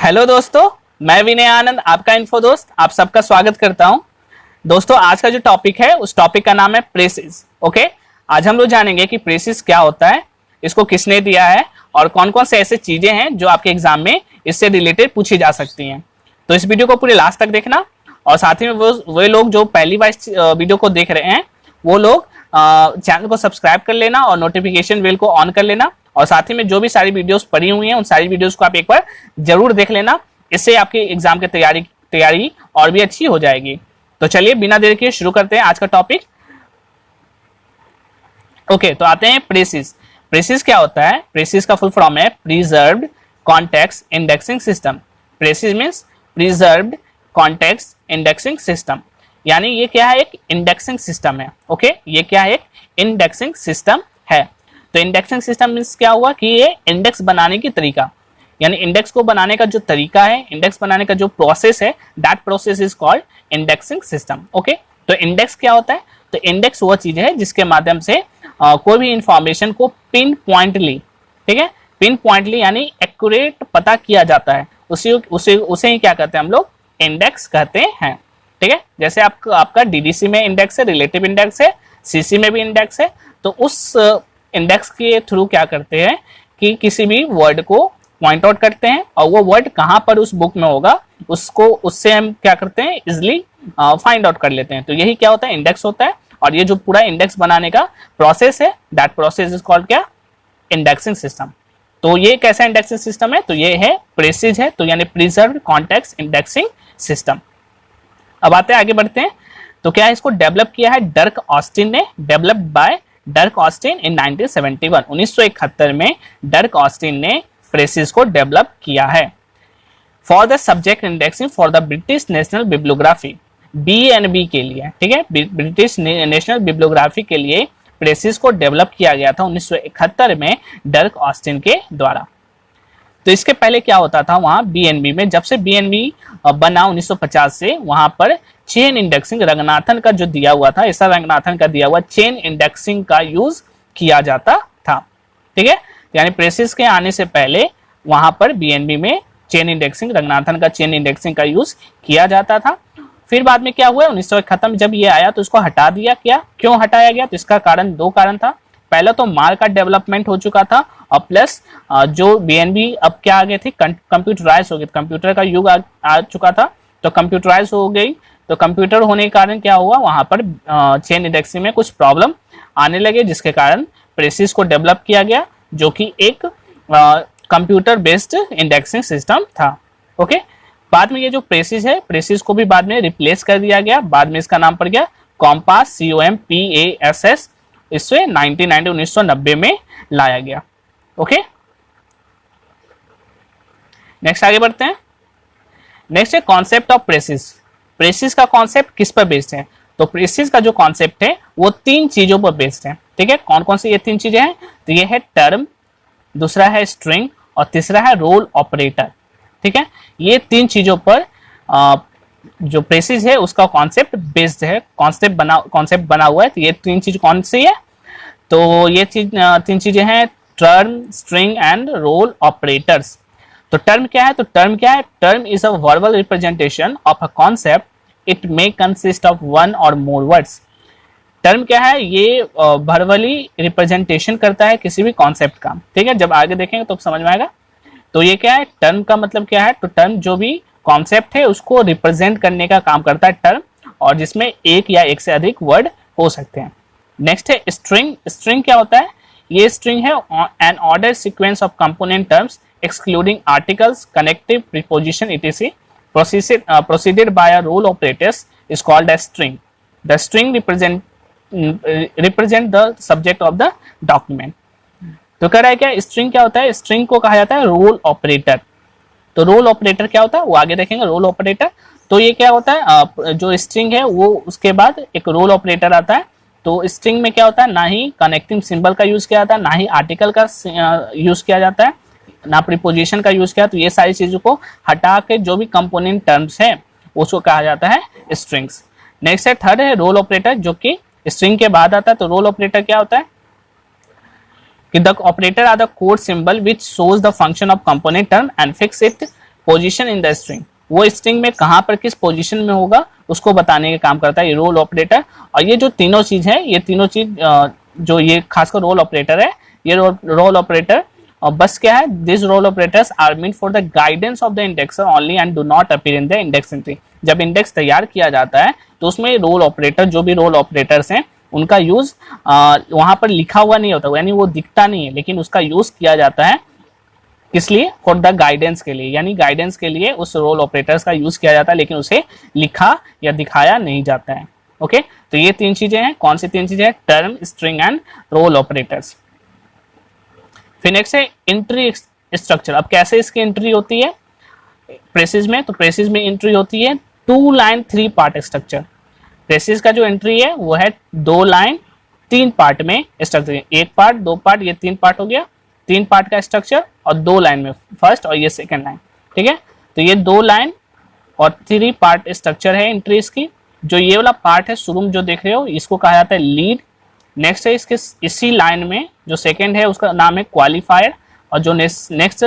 Hello दोस्तों, मैं विनय आनंद आपका इन्फो दोस्त आप सबका स्वागत करता हूं। दोस्तों आज का जो टॉपिक है उस टॉपिक का नाम है प्रेसिस। ओके, आज हम लोग जानेंगे कि प्रेसिस क्या होता है, इसको किसने दिया है और कौन कौन से ऐसे चीजें हैं जो आपके एग्जाम में इससे रिलेटेड पूछी जा सकती हैं। तो इस वीडियो को पूरे लास्ट तक देखना और साथ ही में वो लोग जो पहली बार इस वीडियो को देख रहे हैं वो लोग चैनल को सब्सक्राइब कर लेना और नोटिफिकेशन बेल को ऑन कर लेना और साथ ही में जो भी सारी वीडियोस पड़ी हुई हैं उन सारी वीडियोस को आप एक बार जरूर देख लेना। इससे आपके एग्जाम की तैयारी और भी अच्छी हो जाएगी। तो चलिए बिना देर के शुरू करते हैं आज का टॉपिक। ओके, तो आते हैं प्रेसिस। प्रेसिस क्या होता है? प्रेसिस का फुल फॉर्म है preserved context indexing system. Precious means preserved context indexing system, यानी ये क्या है? एक इंडेक्सिंग सिस्टम है। ओके, ये क्या है? एक इंडेक्सिंग सिस्टम है। तो इंडेक्सिंग सिस्टम मीन्स क्या हुआ कि ये इंडेक्स बनाने की तरीका, यानी इंडेक्स को बनाने का जो तरीका है, इंडेक्स बनाने का जो प्रोसेस है, that process is called indexing system. Okay, तो इंडेक्स क्या होता है? तो इंडेक्स वो चीज है जिसके माध्यम से कोई भी इंफॉर्मेशन को पिन पॉइंटली, ठीक है, पिन पॉइंटली यानी एक्यूरेट पता किया जाता है, उसे ही क्या कहते हैं हम लोग? इंडेक्स कहते हैं। ठीक है, जैसे आपका डीडीसी में इंडेक्स है, रिलेटिव इंडेक्स है, सीसी में भी इंडेक्स है। तो उस इंडेक्स के थ्रू क्या करते हैं कि किसी भी वर्ड को पॉइंट आउट करते हैं और वो वर्ड कहाँ पर उस बुक में होगा उससे हम क्या करते हैं? इजिली फाइंड आउट कर लेते हैं। तो यही क्या होता है? इंडेक्स होता है। और ये जो पूरा इंडेक्स बनाने का प्रोसेस है, दैट प्रोसेस इज कॉल्ड क्या? Indexing system. तो ये कैसा इंडेक्सिंग सिस्टम है? तो ये है प्रेसिज है, तो यानी प्रिजर्व्ड कॉन्टेक्स्ट इंडेक्सिंग सिस्टम। अब आते हैं, आगे बढ़ते हैं। तो क्या इसको डेवलप किया है डर्क ऑस्टिन ने? डेवलप्ड बाय डर्क ऑस्टिन इन 1971। 1971 में डर्क ऑस्टिन ने प्रेसिस को डेवलप किया है for the subject indexing for the British national bibliography, BNB के लिए। ठीक है, ब्रिटिश नेशनल बिब्लियोग्राफी के लिए प्रेसिस को डेवलप किया गया था 1971 में डर्क ऑस्टिन के द्वारा। तो इसके पहले क्या होता था वहां BNB में? जब से BNB बना 1950 से, वहां पर चेन इंडेक्सिंग रंगनाथन का जो दिया हुआ था, ऐसा रंगनाथन का दिया हुआ चेन इंडेक्सिंग का यूज किया जाता था। ठीक है, यानी प्रेसिस के आने से पहले वहां पर BNB में चेन इंडेक्सिंग, रंगनाथन का चेन इंडेक्सिंग का यूज किया जाता था। फिर बाद में क्या हुआ? 1971 में जब ये आया तो इसको हटा दिया। क्यों हटाया गया? तो इसका कारण, दो कारण था। पहला तो माल का डेवलपमेंट हो चुका था और प्लस जो BNB अब क्या आ गए थे? कंप्यूटराइज हो गए, कंप्यूटर का युग आ चुका था, तो कंप्यूटराइज हो गई। तो कंप्यूटर होने के कारण क्या हुआ? वहां पर चेन इंडेक्सिंग में कुछ प्रॉब्लम आने लगे, जिसके कारण प्रेसिस को डेवलप किया गया, जो कि एक कंप्यूटर बेस्ड इंडेक्सिंग सिस्टम था। ओके, बाद में ये जो प्रेसिस है, प्रेसिस को भी बाद में रिप्लेस कर दिया गया। बाद में इसका नाम पड़ गया कॉम्पास, COMPASS। इससे 1990 में लाया गया। ओके, नेक्स्ट आगे बढ़ते हैं। नेक्स्ट है कॉन्सेप्ट ऑफ प्रेसिस। प्रेसिस का कॉन्सेप्ट किस पर बेस्ड है? तो प्रेसिस का जो कॉन्सेप्ट है वो तीन चीजों पर बेस्ड है। ठीक है, कौन कौन सी ये तीन चीजें हैं? तो ये है टर्म, दूसरा है स्ट्रिंग और तीसरा है रोल ऑपरेटर। ठीक है, ये तीन चीजों पर जो प्रेसिस है उसका कॉन्सेप्ट बेस्ड है, कॉन्सेप्ट बना हुआ है। तो ये तीन चीज कौन सी है? तो ये तीन चीजें हैं term, string and role operators. तो टर्म क्या है? तो टर्म क्या है? Term is a verbal representation of a concept, it may consist of one or more words. Term क्या है? ये वर्बली रिप्रेजेंटेशन करता है किसी भी कॉन्सेप्ट का। ठीक है, जब आगे देखेंगे तो समझ में आएगा। तो ये क्या है? टर्म का मतलब क्या है? तो टर्म जो भी कॉन्सेप्ट है उसको रिप्रेजेंट करने का काम करता है टर्म, और जिसमें एक या एक से अधिक वर्ड हो सकते हैं। नेक्स्ट है स्ट्रिंग। स्ट्रिंग क्या होता है? ये स्ट्रिंग है an order sequence of component terms excluding articles, connective, preposition etc proceeded by a role operators is called as string. The string represent the subject of the document. तो कह रहा है क्या? स्ट्रिंग क्या होता है? स्ट्रिंग को कहा जाता है रोल ऑपरेटर। तो रोल ऑपरेटर क्या होता है वो आगे देखेंगे। रोल ऑपरेटर, तो ये क्या होता है? जो स्ट्रिंग है वो उसके बाद एक रोल ऑपरेटर आता है। तो स्ट्रिंग में क्या होता है? ना ही कनेक्टिंग सिंबल का यूज किया जाता है, ना ही आर्टिकल का यूज किया जाता है, ना प्रीपोजिशन का यूज किया। तो ये सारी चीजों को हटा के जो भी कंपोनेंट टर्म्स है उसको कहा जाता है स्ट्रिंग्स। नेक्स्ट है थर्ड है रोल ऑपरेटर, जो कि स्ट्रिंग के बाद आता है। तो रोल ऑपरेटर क्या होता है? The operator are the code symbol which shows the function of component term and fix it position in the string, वो स्ट्रिंग में कहाँ पर किस पोजीशन में होगा उसको बताने का काम करता है ये रोल ऑपरेटर। और ये जो तीनों चीज है, ये तीनों चीज जो ये खासकर रोल ऑपरेटर है, ये रोल ऑपरेटर और बस क्या है, this role operators are meant for the guidance of the indexer only and do not appear in the index entry. जब इंडेक्स तैयार किया जाता है तो उसमें रोल ऑपरेटर, जो भी रोल ऑपरेटर्स हैं उनका यूज वहां पर लिखा हुआ नहीं होता, यानी वो दिखता नहीं है, लेकिन उसका यूज किया जाता है किस लिए, फॉर द गाइडेंस के लिए, यानी गाइडेंस के लिए उस रोल ऑपरेटर्स का यूज किया जाता है, लेकिन उसे लिखा या दिखाया नहीं जाता है। ओके, तो ये तीन चीजें हैं। कौन सी तीन चीजें हैं? Term, string and role operators. फिर नेक्स्ट है एंट्री स्ट्रक्चर। अब कैसे इसकी एंट्री होती है प्रेसिस में? तो प्रेसिस में एंट्री होती है 2 लाइन 3 पार्ट स्ट्रक्चर। प्रेसिस का जो एंट्री है वो है 2 लाइन 3 पार्ट में स्ट्रक्चर, 1 पार्ट 2 पार्ट, ये 3 पार्ट हो गया, 3 पार्ट का स्ट्रक्चर और 2 लाइन में फर्स्ट और ये सेकेंड लाइन। ठीक है, तो ये 2 लाइन और 3 पार्ट स्ट्रक्चर है एंट्रीज की। जो ये वाला पार्ट है शुरू में जो देख रहे हो इसको कहा जाता है लीड। नेक्स्ट है इसके इसी लाइन में जो सेकेंड है उसका नाम है क्वालिफायर, और जो नेक्स्ट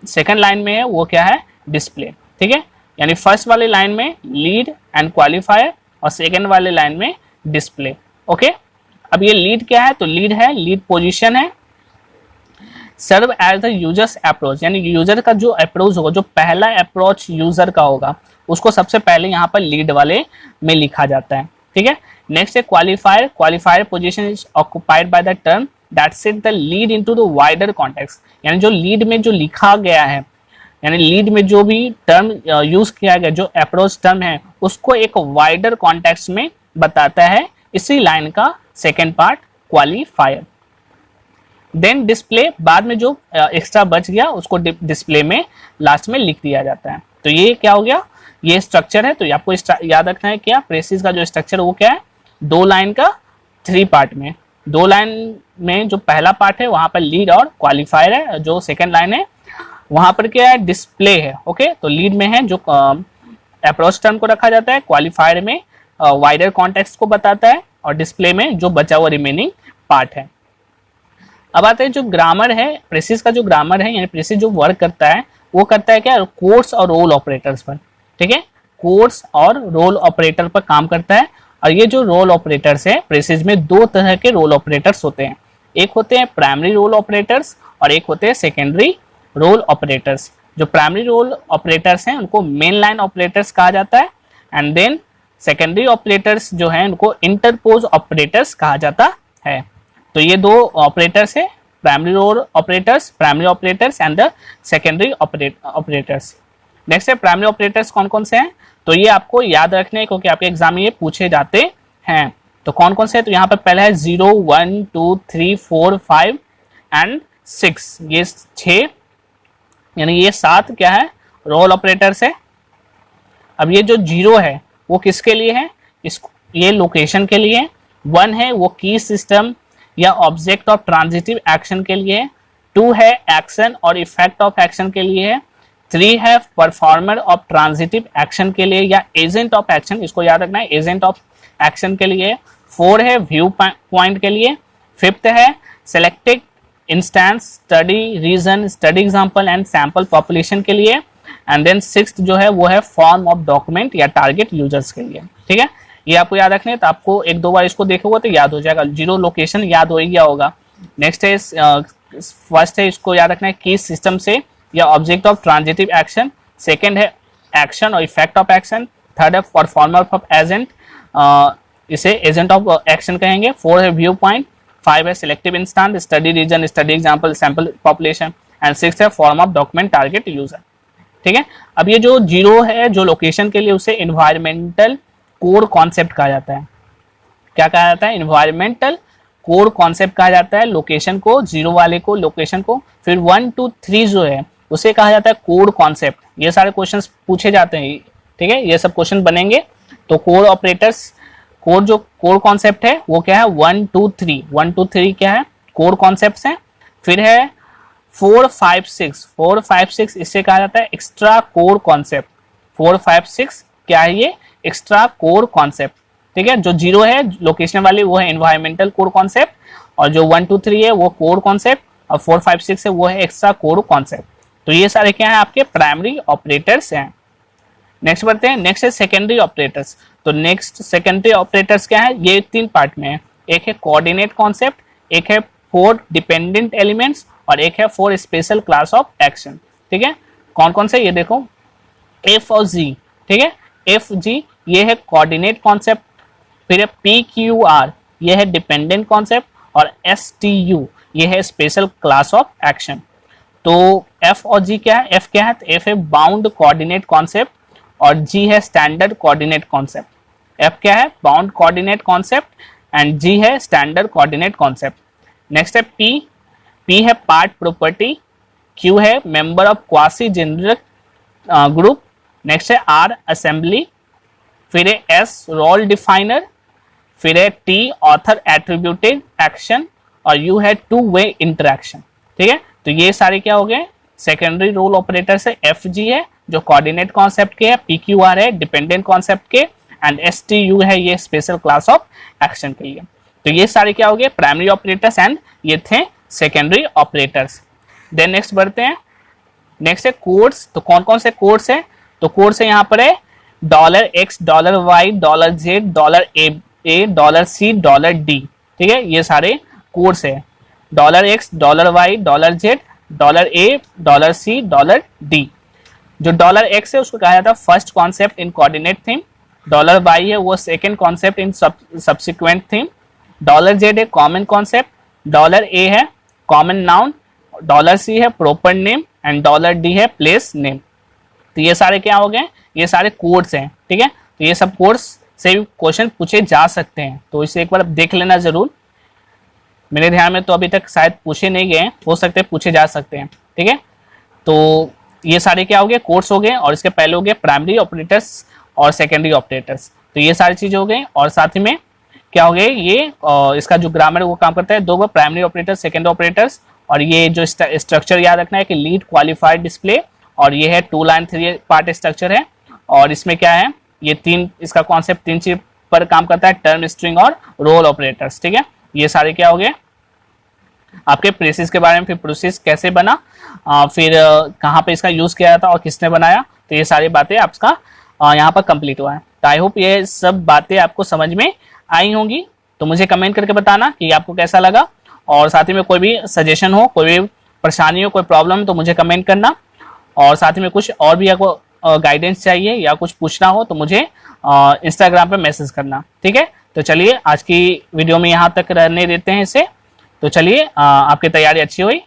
सेकेंड लाइन में है वो क्या है? डिस्प्ले। ठीक है, यानी फर्स्ट वाले लाइन में लीड एंड क्वालिफायर और सेकेंड वाले लाइन में डिस्प्ले। ओके, अब ये लीड क्या है? तो लीड है, लीड पोजीशन है, serve as the users approach, यानी यूजर का जो अप्रोच होगा, जो पहला अप्रोच यूजर का होगा उसको सबसे पहले यहाँ पर लीड वाले में लिखा जाता है। ठीक है, नेक्स्ट है qualifier. Qualifier position is occupied by the term that set the lead into the wider context, यानी जो लीड में जो लिखा गया है, यानी लीड में जो भी टर्म यूज किया गया, जो अप्रोच टर्म है उसको एक वाइडर कॉन्टेक्स्ट में बताता है इसी लाइन का second part qualifier. Then display, बाद में जो एक्स्ट्रा बच गया उसको डिस्प्ले में लास्ट में लिख दिया जाता है। तो ये क्या हो गया? ये स्ट्रक्चर है। तो आपको याद रखना है क्या, प्रेसिस का जो स्ट्रक्चर वो क्या है? 2 लाइन का 3 पार्ट में, 2 लाइन में जो पहला पार्ट है वहां पर लीड और क्वालिफायर है, जो सेकेंड लाइन है वहां पर क्या है? डिस्प्ले है। ओके, तो लीड में है जो अप्रोच टर्म को रखा जाता है, क्वालिफायर में वाइडर कॉन्टेक्स्ट को बताता है, और डिस्प्ले में जो बचा हुआ रिमेनिंग पार्ट है। अब आते हैं जो ग्रामर है, प्रेसिस का जो ग्रामर है, यानी प्रेसिस जो वर्क करता है वो करता है क्या? कोड्स और रोल ऑपरेटर्स पर। ठीक है, कोड्स और रोल ऑपरेटर पर काम करता है। और ये जो रोल ऑपरेटर्स है प्रेसिस में 2 तरह के रोल ऑपरेटर्स होते हैं, एक होते हैं प्राइमरी रोल ऑपरेटर्स और एक होते हैं सेकेंडरी रोल ऑपरेटर्स। जो प्राइमरी रोल ऑपरेटर्स हैं उनको मेन लाइन ऑपरेटर्स कहा जाता है, एंड देन सेकेंडरी ऑपरेटर्स जो हैं उनको इंटरपोज ऑपरेटर्स कहा जाता है। तो ये 2 ऑपरेटर्स है, primary role operators and the secondary operators. Next है प्राइमरी ऑपरेटर्स कौन कौन से हैं? तो ये आपको याद रखने हैं क्योंकि आपके एग्जाम में ये पूछे जाते हैं। तो कौन कौन से हैं? तो यहाँ पर पहला है 0, 1, 2, 3, 4, 5 एंड 6, ये 6, यानी ये 7 क्या है? रोल ऑपरेटर्स है। अब ये जो 0 है वो किसके लिए है? ये लोकेशन के लिए। 1 है वो की सिस्टम या ऑब्जेक्ट ऑफ ट्रांजिटिव एक्शन के लिए है। 2 है एक्शन और इफेक्ट ऑफ एक्शन के लिए है। 3 है परफॉर्मर ऑफ ट्रांजिटिव एक्शन के लिए या एजेंट ऑफ एक्शन, इसको याद रखना है, एजेंट ऑफ एक्शन के लिए। 4 है व्यू पॉइंट के लिए। 5th है selected instance, study region, study example and sample population के लिए। एंड देन 6th जो है वो है फॉर्म ऑफ डॉक्यूमेंट या टारगेट यूजर्स के लिए। ठीक है, ये आपको याद रखना है। तो आपको 1-2 बार इसको देखोगे तो याद हो जाएगा। 0 लोकेशन याद हो ही गया होगा। नेक्स्ट है फर्स्ट है इसको याद रखना है की सिस्टम से या object of transitive action. Second है एक्शन और इफेक्ट ऑफ एक्शन। 3rd है परफॉर्मर ऑफ एजेंट, इसे एजेंट ऑफ एक्शन कहेंगे। 4 है व्यू पॉइंट। 5 है selective instance, study region, study example, sample population. And 6 है form of document target user. ठीक है, अब ये जो 0 है जो लोकेशन के लिए उसे एनवायरमेंटल कोर कॉन्सेप्ट कहा जाता है। क्या कहा जाता है? एनवायरमेंटल कोर कॉन्सेप्ट कहा जाता है लोकेशन को, 0 वाले को, लोकेशन को। फिर 1, 2, 3 जो है उसे कहा जाता है कोर कॉन्सेप्ट। ये सारे क्वेश्चंस पूछे जाते हैं, ठीक है, ये सब क्वेश्चन बनेंगे। तो कोर ऑपरेटर्स, कोर जो कोर कॉन्सेप्ट है वो क्या है? 1, 2, 3, 1, 2, 3 क्या है? कोर कॉन्सेप्ट है। फिर है 4, 5, 6, 4, 5, 6 इससे कहा जाता है एक्स्ट्रा कोर कॉन्सेप्ट। 4, 5, 6 क्या है? ये एक्स्ट्रा कोर कॉन्सेप्ट। ठीक है, जो 0 है लोकेशन वाली वो है एनवायरमेंटल कोर कॉन्सेप्ट, और जो 1, 2, 3 है वो कोर कॉन्सेप्ट, और 4, 5, 6 है वो है एक्स्ट्रा कोर कॉन्सेप्ट। तो ये सारे क्या है आपके प्राइमरी ऑपरेटर्स हैं। नेक्स्ट बढ़ते हैं, नेक्स्ट है सेकेंडरी ऑपरेटर्स। तो नेक्स्ट सेकेंडरी ऑपरेटर्स क्या है, ये 3 पार्ट में है। एक है कोऑर्डिनेट कॉन्सेप्ट, एक है 4 डिपेंडेंट एलिमेंट्स और एक है 4 स्पेशल क्लास ऑफ एक्शन। ठीक है, कौन कौन से, ये देखो एफ और जी। ठीक है, एफ जी ये है कोऑर्डिनेट कॉन्सेप्ट, फिर है पी क्यू आर ये है डिपेंडेंट कॉन्सेप्ट और एस टी यू ये है स्पेशल क्लास ऑफ एक्शन। तो एफ और जी क्या है, एफ क्या है, तो एफ है बाउंड कोऑर्डिनेट कॉन्सेप्ट और जी है स्टैंडर्ड कोऑर्डिनेट कॉन्सेप्ट। एफ क्या है, बाउंड कोऑर्डिनेट कॉन्सेप्ट एंड जी है स्टैंडर्ड कोऑर्डिनेट कॉन्सेप्ट। नेक्स्ट है पी, पी है पार्ट प्रॉपर्टी, क्यू है member of quasi generic group, next है आर असेंबली, फिर है एस रोल डिफाइनर, फिर है टी ऑथर एट्रीब्यूटेड एक्शन और यू है टू वे इंटरेक्शन। ठीक है, तो ये सारे क्या हो गए सेकेंडरी रोल ऑपरेटर से। एफ जी है जो कोऑर्डिनेट कॉन्सेप्ट के है, पी क्यू आर है डिपेंडेंट कॉन्सेप्ट के एंड एस टी यू है ये स्पेशल क्लास ऑफ एक्शन के लिए। तो ये सारे क्या हो गए प्राइमरी ऑपरेटर्स एंड ये थे सेकेंडरी ऑपरेटर्स। देन नेक्स्ट बढ़ते हैं, नेक्स्ट है कोड्स। तो कौन कौन से कोड्स है, तो कोड्स है यहाँ पर है $X, $Y, $Z, $A, $C, $D। ठीक है, ये सारे कोड्स है $X, $Y, $Z, $A, $C, $D। जो $X है उसको कहा जाता है first concept in coordinate theme, $Y है वो second concept in subsequent theme, $Z है कॉमन कॉन्सेप्ट, $A है कॉमन नाउन, $C है प्रॉपर नेम एंड $D है प्लेस नेम। तो ये सारे क्या हो गए, ये सारे कोड्स हैं। ठीक है, तो ये सब कोड्स से भी क्वेश्चन पूछे जा सकते हैं, तो इसे एक बार देख लेना जरूर। मेरे ध्यान में तो अभी तक शायद पूछे नहीं गए, हो सकते हैं पूछे जा सकते हैं। ठीक है, तो ये सारे क्या हो गए कोड्स हो गए और इसके पहले हो गए प्राइमरी ऑपरेटर्स और सेकेंडरी ऑपरेटर्स। तो ये सारी चीजें हो गई और साथ ही में क्या हो गए ये इसका जो ग्रामर वो काम करता है, 2 प्राइमरी ऑपरेटर्स सेकेंडरी ऑपरेटर्स और ये जो स्ट्रक्चर याद रखना है कि लीड क्वालिफाइड डिस्प्ले और ये है 2 लाइन 3 पार्ट स्ट्रक्चर है। और इसमें क्या है ये 3 इसका कॉन्सेप्ट 3 चीज पर काम करता है, टर्म स्ट्रिंग और रोल ऑपरेटर्स। ठीक है, ये सारे क्या हो गए आपके प्रेसिस के बारे में, फिर प्रोसेस कैसे बना, फिर कहाँ पे इसका यूज किया जाता और किसने बनाया, तो ये सारी बातें आपका यहाँ पर कंप्लीट हुआ है। तो आई होप ये सब बातें आपको समझ में आई होंगी। तो मुझे कमेंट करके बताना कि आपको कैसा लगा और साथ ही में कोई भी सजेशन हो, कोई भी परेशानी हो, कोई प्रॉब्लम तो मुझे कमेंट करना और साथ ही में कुछ और भी आपको गाइडेंस चाहिए या कुछ पूछना हो तो मुझे इंस्टाग्राम पे मैसेज करना। ठीक है, तो चलिए आज की वीडियो में यहाँ तक रहने देते हैं इसे। तो चलिए आपकी तैयारी अच्छी हुई।